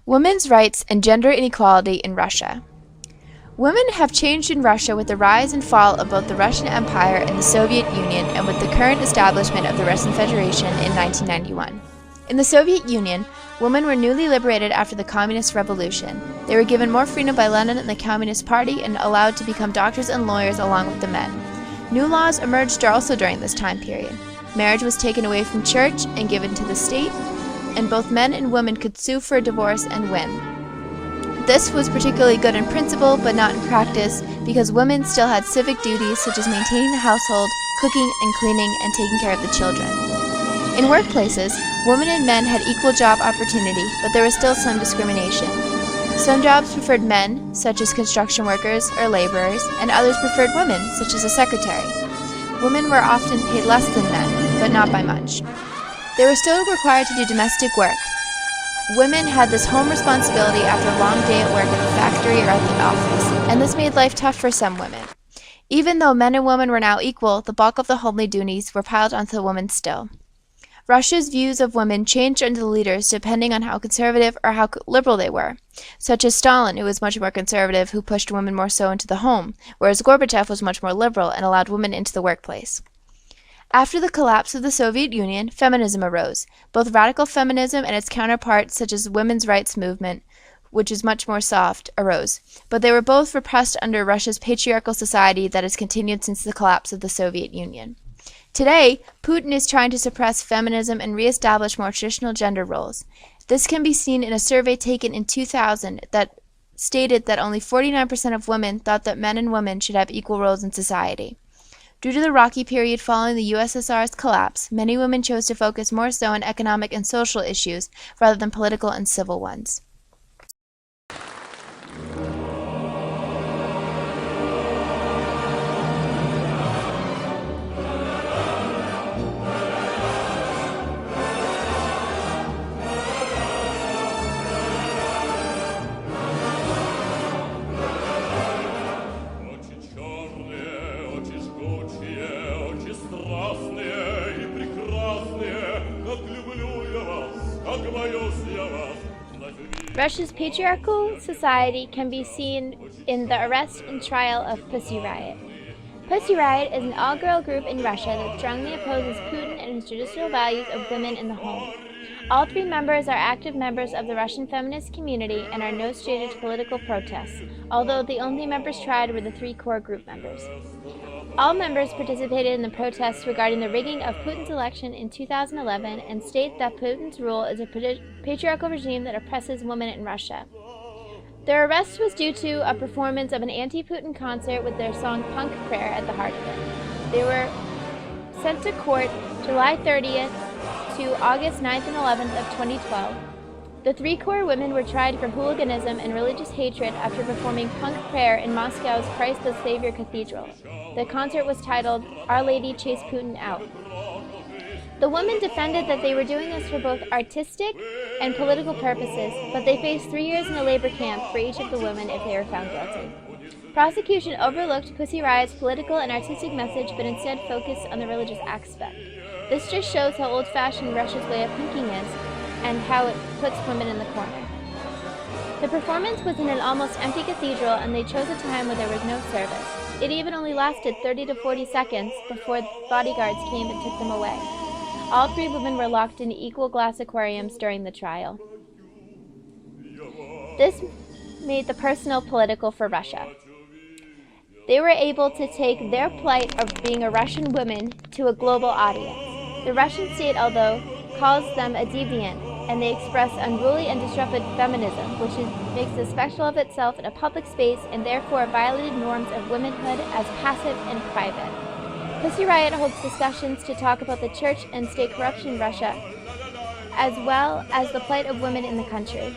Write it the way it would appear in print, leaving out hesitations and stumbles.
Women's rights and gender inequality in Russia. Women have changed in Russia with the rise and fall of both the Russian Empire and the Soviet Union, and with the current establishment of the Russian Federation in 1991. In the Soviet Union, women were newly liberated after the Communist Revolution. They were given more freedom by Lenin and the Communist Party and allowed to become doctors and lawyers along with the men. New laws emerged also during this time period. Marriage was taken away from church and given to the state, and both men and women could sue for a divorce and win. This was particularly good in principle, but not in practice, because women still had civic duties such as maintaining the household, cooking and cleaning, and taking care of the children. In workplaces, women and men had equal job opportunity, but there was still some discrimination. Some jobs preferred men, such as construction workers or laborers, and others preferred women, such as a secretary. Women were often paid less than men, but not by much. They were still required to do domestic work. Women had this home responsibility after a long day at work at the factory or at the office, and this made life tough for some women. Even though men and women were now equal, the bulk of the homely duties were piled onto the women still. Russia's views of women changed under the leaders depending on how conservative or how liberal they were, such as Stalin, who was much more conservative, who pushed women more so into the home, whereas Gorbachev was much more liberal and allowed women into the workplace. After the collapse of the Soviet Union, feminism arose. Both radical feminism and its counterparts, such as the women's rights movement, which is much more soft, arose. But they were both repressed under Russia's patriarchal society that has continued since the collapse of the Soviet Union. Today, Putin is trying to suppress feminism and reestablish more traditional gender roles. This can be seen in a survey taken in 2000 that stated that only 49% of women thought that men and women should have equal roles in society. Due to the rocky period following the USSR's collapse, many women chose to focus more so on economic and social issues rather than political and civil ones. Russia's patriarchal society can be seen in the arrest and trial of Pussy Riot. Pussy Riot is an all-girl group in Russia that strongly opposes Putin and his traditional values of women in the home. All three members are active members of the Russian feminist community and are no stranger to political protests, although the only members tried were the three core group members. All members participated in the protests regarding the rigging of Putin's election in 2011 and state that Putin's rule is a patriarchal regime that oppresses women in Russia. Their arrest was due to a performance of an anti-Putin concert with their song Punk Prayer at the heart of it. They were sent to court July 30th to August 9th and 11th of 2012. The three core women were tried for hooliganism and religious hatred after performing Punk Prayer in Moscow's Christ the Savior Cathedral. The concert was titled, Our Lady Chase Putin Out. The women defended that they were doing this for both artistic and political purposes, but they faced 3 years in a labor camp for each of the women if they were found guilty. Prosecution overlooked Pussy Riot's political and artistic message, but instead focused on the religious aspect. This just shows how old-fashioned Russia's way of thinking is, and how it puts women in the corner. The performance was in an almost empty cathedral, and they chose a time where there was no service. It even only lasted 30 to 40 seconds before bodyguards came and took them away. All three women were locked in equal glass aquariums during the trial. This made the personal political for Russia. They were able to take their plight of being a Russian woman to a global audience. The Russian state, although, calls them a deviant, and they express unruly and disruptive feminism, which makes a spectacle of itself in a public space and therefore violated norms of womanhood as passive and private. Pussy Riot holds discussions to talk about the church and state corruption in Russia, as well as the plight of women in the country.